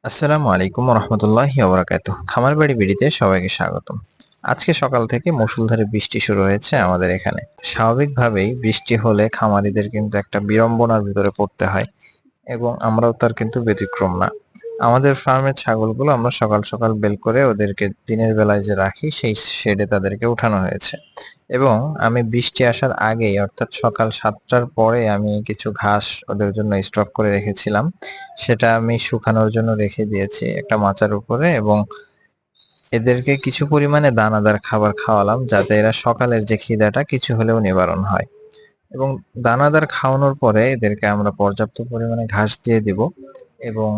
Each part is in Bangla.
আসসালামু আলাইকুম রহমতুল্লাহি ওবরাকাতুহ। খামার বাড়ি বিড়িতে সবাইকে স্বাগতম। আজকে সকাল থেকে মুষলধারে বৃষ্টি শুরু হয়েছে আমাদের এখানে। স্বাভাবিকভাবেই বৃষ্টি হলে খামারিদের কিন্তু একটা বিড়ম্বনার ভিতরে পড়তে হয় এবং আমরাও তার কিন্তু ব্যতিক্রম না। আমাদের ফার্মের ছাগলগুলো আমরা সকাল সকাল বের করে ওদেরকে দিনের বেলায় যে রাখি সেই শেডে তাদেরকে উঠানো হয়েছে এবং আমি বৃষ্টি আসার আগেই অর্থাৎ সকাল 7টার পরে আমি কিছু ঘাস ওদের জন্য স্টক করে রেখেছিলাম। সেটা আমি শুকানোর জন্য রেখে দিয়েছি একটা মাচার উপরে এবং এদেরকে কিছু পরিমাণে দানাদার খাবার খাওয়ালাম যাতে এরা সকালের যে খিদাটা কিছু হলেও নিবারণ হয়। এবং দানাদার খাওয়ানোর পরে এদেরকে আমরা পর্যাপ্ত পরিমাণে ঘাস দিয়ে দিব এবং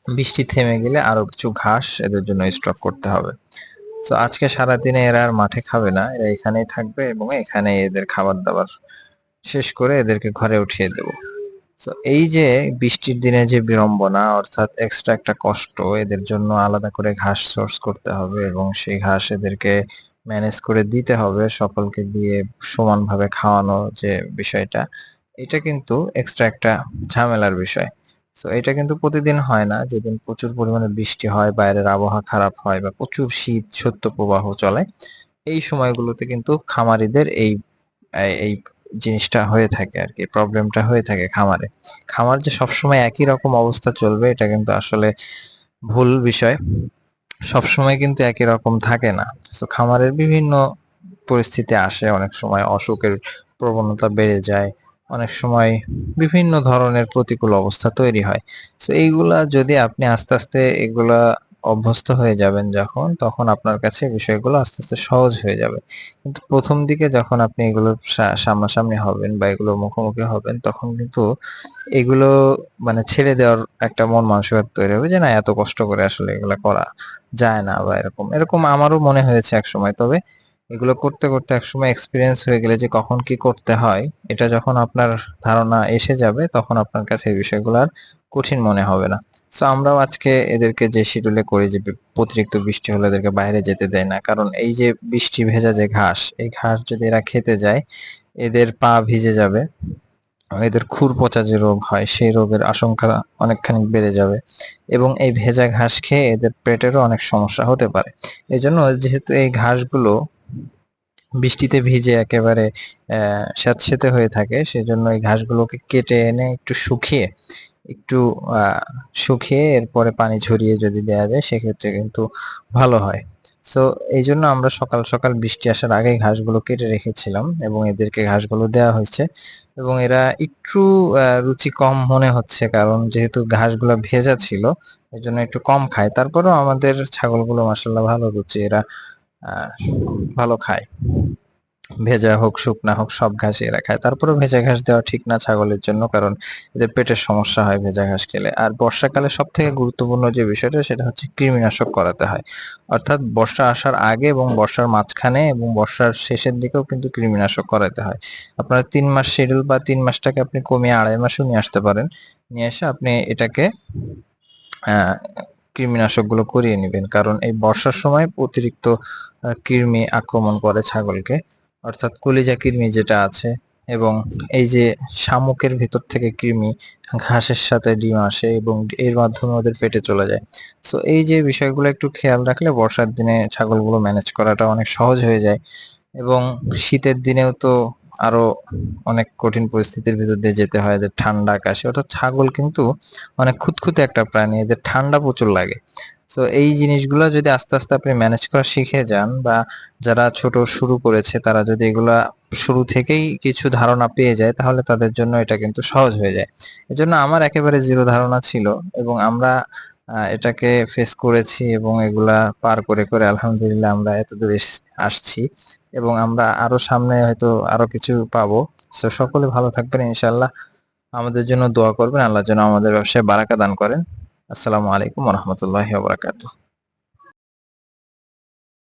বৃষ্টি থেমে গেলে আরো কিছু ঘাস এদের জন্য স্টক করতে হবে। তো আজকে সারাদিনে এরা আর মাঠে খাবে না, এরা এখানেই থাকবে এবং এখানে এদের খাবার দাবার শেষ করে এদেরকে ঘরে উঠিয়ে দেব। তো এই যে বৃষ্টির দিনে যে বিড়ম্বনা অর্থাৎ এক্সট্রা একটা কষ্ট, এদের জন্য আলাদা করে ঘাস সোর্স করতে হবে এবং সেই ঘাস এদেরকে ম্যানেজ করে দিতে হবে, সকলকে দিয়ে সমানভাবে খাওয়ানো যে বিষয়টা, এটা কিন্তু এক্সট্রা একটা ঝামেলার বিষয়। তো এটা কিন্তু প্রতিদিন হয় না। যেদিন প্রচুর পরিমাণে বৃষ্টি হয়, বাইরের আবহাওয়া খারাপ হয় বা প্রচুর শীত শৈত্যপ্রবাহ চলে, এই সময়গুলোতে কিন্তু খামারিদের এই এই জিনিসটা হয়ে থাকে আরকি, প্রবলেমটা হয়ে থাকে খামারে। খামার যে সবসময় একই রকম অবস্থা চলবে এটা কিন্তু আসলে ভুল বিষয়। সবসময় কিন্তু একই রকম থাকে না। তো খামারের বিভিন্ন পরিস্থিতি আসে, অনেক সময় অসুখের প্রবণতা বেড়ে যায়, অনেক সময় বিভিন্ন ধরনের প্রতিকূল অবস্থা তৈরি হয়। তো এইগুলা যদি আপনি আস্তে আস্তে এগুলা অভ্যস্ত হয়ে যাবেন যখন, তখন আপনার কাছে বিষয়গুলো আস্তে আস্তে সহজ হয়ে যাবে। কিন্তু প্রথম দিকে যখন আপনি এগুলোর সামনাসামনি হবেন বা এগুলোর মুখোমুখি হবেন, তখন কিন্তু এগুলো মানে ছেড়ে দেওয়ার একটা মন মানসিকতা তৈরি হবে যে না, এত কষ্ট করে আসলে এগুলা করা যায় না বা এরকম এরকম আমারও মনে হয়েছে একসময়। তবে এগুলো করতে করতে একসময় এক্সপিরিয়েন্স হয়ে গেলে যে কখন কি করতে হয়, এটা যখন আপনার ধারণা এসে যাবে তখন আপনার কাছে এই বিষয়গুলো আর কঠিন মনে হবে না। সো আমরাও আজকে এদেরকে যে শিডিউলে করি যে অতিরিক্ত বৃষ্টি হলে এদেরকে বাইরে যেতে দেয় না, কারণ এই যে বৃষ্টি ভেজা যে ঘাস, এই ঘাস যদি এরা খেতে যায় এদের পা ভিজে যাবে, এদের খুর পচা যে রোগ হয় সেই রোগের আশঙ্কা অনেকখানি বেড়ে যাবে এবং এই ভেজা ঘাস খেয়ে এদের পেটেরও অনেক সমস্যা হতে পারে। এজন্য যেহেতু এই ঘাসগুলো বৃষ্টিতে ভিজে একেবারে স্যাঁতসেঁতে হয়ে থাকে, সেজন্য এই ঘাসগুলোকে কেটে এনে একটু শুকিয়ে এরপরে পানি ঝরিয়ে যদি দেয়া যায় সেক্ষেত্রে কিন্তু ভালো হয়। সো এই জন্য আমরা সকাল সকাল বৃষ্টি আসার আগে ঘাসগুলো কেটে রেখেছিলাম এবং এদেরকে ঘাসগুলো দেওয়া হয়েছে এবং এরা একটু রুচি কম মনে হচ্ছে, কারণ যেহেতু ঘাসগুলো ভেজা ছিল এই জন্য একটু কম খায়। তারপরেও আমাদের ছাগলগুলো মাসাল্লাহ ভালো রুচি, এরা আহ ভালো খায়। ভেজা হোক শুকনা হোক সব ঘাসই এরা খায়। তারপরেও ভেজা ঘাস দেওয়া ঠিক না ছাগলের জন্য, কারণ এদের পেটের সমস্যা হয় ভেজা ঘাস খেলে। আর বর্ষাকালে সব থেকে গুরুত্বপূর্ণ যে বিষয়টা সেটা হচ্ছে কৃমিনাশক করাতে হয়। অর্থাৎ বর্ষা আসার আগে এবং বর্ষার মাঝখানে এবং বর্ষার শেষের দিকেও কিন্তু কৃমিনাশক করাতে হয়। আপনার 3 মাস শিডিউল বা 3 মাসটাকে আপনি কমিয়ে 2.5 মাসেও নিয়ে আসতে পারেন। নিয়ে এসে আপনি এটাকে আহ কৃমিনাশকগুলো করিয়ে নিবেন, কারণ এই বর্ষার সময় অতিরিক্ত কৃমি আক্রমণ করে ছাগলকে, অর্থাৎ কলিজা কৃমি যেটা আছে, এবং এই যে শামুকের ভিতর থেকে কৃমি ঘাসের সাথে ডিম আসে এবং এর মাধ্যমে ওদের পেটে চলে যায়। সো এই যে বিষয়গুলো একটু খেয়াল রাখলে বর্ষার দিনে ছাগলগুলো ম্যানেজ করাটা অনেক সহজ হয়ে যায় এবং শীতের দিনেও তো আরো অনেক কঠিন পরিস্থিতির ভিতর দিয়ে যেতে হয়, এদের ঠান্ডা কাশি, অর্থাৎ ছাগল কিন্তু অনেক খুঁতখুঁতে একটা প্রাণী, এদের ঠান্ডা প্রচুর লাগে। তো এই জিনিসগুলো যদি আস্তে আস্তে আপনি ম্যানেজ করা শিখে যান বা যারা ছোট শুরু করেছে তারা যদি এগুলা শুরু থেকেই কিছু ধারণা পেয়ে যায় তাহলে তাদের জন্য এটা কিন্তু সহজ হয়ে যায়। এজন্য আমার একেবারে জিরো ধারণা ছিল এবং আমরা এটাকে ফেস করেছি এবং এগুলা পার করে করে আলহামদুলিল্লাহ আমরা এতদূর আসছি এবং আমরা আরো সামনে হয়তো আরো কিছু পাবো। তো সকলে ভালো থাকবেন ইনশাআল্লাহ। আমাদের জন্য দোয়া করবেন, আল্লাহ যেন আমাদের ব্যবসায় বারাকা দান করেন। আসসালামু আলাইকুম ওয়া রাহমাতুল্লাহি ওয়া বারাকাতুহু।